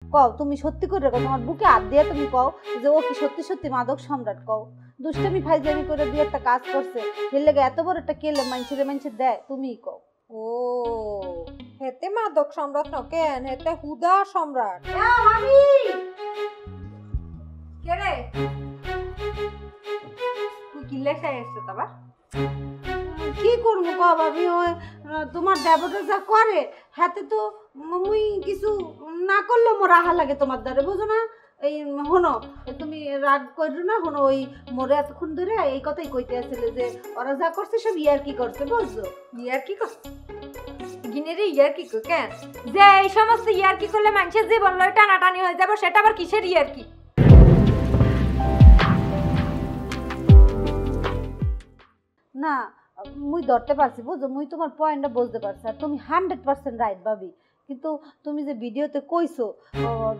কও তুমি সত্যি করে কও, তোমার বুকে হাত দিয়ে তুমি কও যে ও কি সত্যি সত্যি মাদক সম্রাট। কও দুষ্টামি ফাইজলামি করে দিয়ে একটা কাজ করছে, এর লেগে এত বড় একটা কেলে মাইনছে দেয়, তুমিই কও। ও হেতে মাদক সম্রাট ন কেন, হেতে হুদা সম্রাট। কে রে তুই কি লেখাই আসছে তবা? কি করবো কও ভাবি, ওই তোমার দেবতা যা করে হাতে তো মুই কিছু না করলেও মোর আহা লাগে তোমার দ্বারে, বুঝো না? এই হনো তুমি রাগ করো না, হনো ওই মোরে এতক্ষণ ধরে এই কথাই কইতে আসলে যে ওরা যা করছে সব ইয়ার কি করছে, বুঝছো? ইয়ার কি করছে গিনেরে, ইয়ার কি কেন? যে এই সমস্ত ইয়ার কি করলে মানুষের জীবন লয় টানাটানি হয়ে যাবে, সেটা আবার কিসের ইয়ার কি? না মুই ধরতে পারছি, বুঝো, মুই তোমার পয়েন্টটা বুঝতে পারছি, আর তুমি 100% রাইট ভাবি। কিন্তু তুমি যে ভিডিওতে কইছো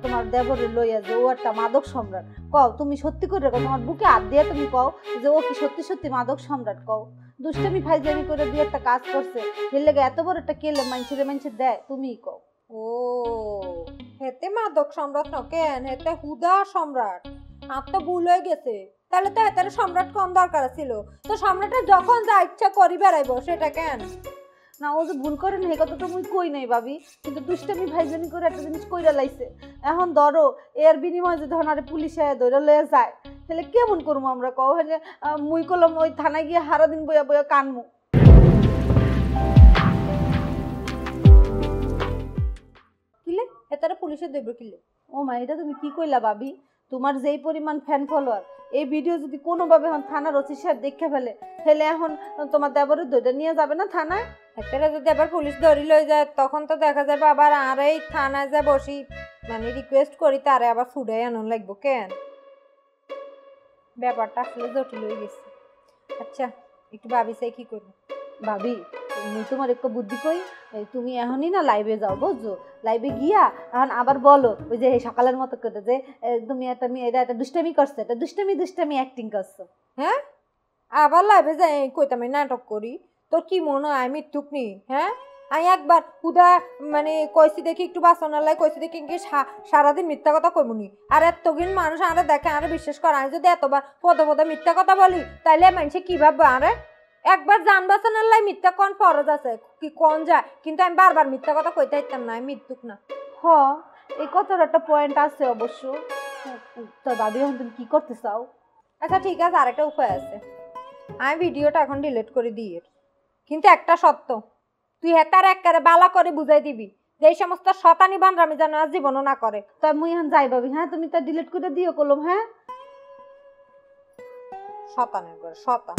তোমার দেবরে লইয়া যে ও একটা মাদক সম্রাট, কও তুমি সত্যি করে কও, তোমার বুকে হাত দিয়ে তুমি কও যে ও কি সত্যি সত্যি মাদক সম্রাট। কও দুষ্টামি ফাইজলামি করে দিয়ে একটা কাজ করছে, এর লেগে এত বড় একটা কেলে মাইনছে দেয়, তুমিই কও। ও হেতে মাদক সম্রাট ন কেন, হেতে হুদা সম্রাট। আর তো ভুল হয়ে গেছে, তাহলে তো হেতার সম্রাট কোন দরকার ছিল? তো সম্রাটের যখন যা ইচ্ছা করি বেড়াইবো, সেটা কেন? না ও যে ভুল করে না এই কথা তো মুই কই নাই ভাবি, কিন্তু দুষ্টামি ভাইজানি করে একটা জিনিস কইরা লাইছে। এখন ধরো এর বিনিময়ে যদি ধরনারে পুলিশে ধরে লয়ে যায়, তাহলে কেমন করবো আমরা? কও হলে মুই কলম ওই থানায় গিয়ে সারা দিন বইয়া বইয়া কানমু। কিলে হেতারে পুলিশে দেব কিলে? ও মা, এটা তুমি কি কইলা ভাবি? তোমার যেই পরিমাণ ফ্যান ফলোয়ার, এই ভিডিও যদি কোনোভাবে এখন থানার ওসি সাহেব দেখে ফেলে, তাহলে এখন তোমার দেবরের ধরে নিয়ে যাবে না থানায়? হেতারে যদি আবার পুলিশ ধরি লই যায়, তখন তো দেখা যাবে আবার আর এই থানায় যা বসি মানে রিকোয়েস্ট করি তারে আবার ফুডাই আনন লাগবো কেন? ব্যাপারটা আসলে জটিল হয়ে গেছে। আচ্ছা একটু ভাবি চাই কি করবো। ভাবি মুই তোমার একটু বুদ্ধি কই, এই তুমি এখনই না লাইভে যাও, বুঝছো? লাইভে গিয়া এখন আবার বলো ওই যে সকালের মতো করে যে তুমি একটা এটা একটা দুষ্টামি করছো, এটা দুষ্টামি অ্যাক্টিং করছো। হ্যাঁ আবার লাইভে যাই কইতাম আমি নাটক করি? তোর কি মনে হয় আমি মিথ্যুক নি? হ্যাঁ আমি একবার হুদা মানে কইছি দেখি একটু বাঁচানোর লাই কইছি দেখি কি সারাদিন মিথ্যা কথা কইবনি? আর এতদিন মানুষ আরে দেখে আরে বিশ্বাস করে, আমি যদি এতবার পদে পদে মিথ্যা কথা বলি তাইলে মানুষে কি ভাববে? আরে একবার জান বাঁচানোর লাই মিথ্যা কোন ফরজ আছে কি কোন যায়, কিন্তু আমি বারবার মিথ্যা কথা কইতে চাইতাম না, আমি মিথ্যুক না। হ, এই কথার একটা পয়েন্ট আছে অবশ্য। তো দাদি এখন তুমি কি করতে চাও? আচ্ছা ঠিক আছে, আরেকটা উপায় আছে। আমি ভিডিওটা এখন ডিলিট করে দিই, কিন্তু একটা সত্য তুই হেতার একবারে বালা করে বুঝাই দিবি যে এই সমস্ত শতানি বান্ধরামি যেন আর জীবনও না করে। তাই মুই এখন যাই ভাবি, হ্যাঁ তুমি তা ডিলিট করে দিও কলম। হ্যাঁ শতানের করে শতান।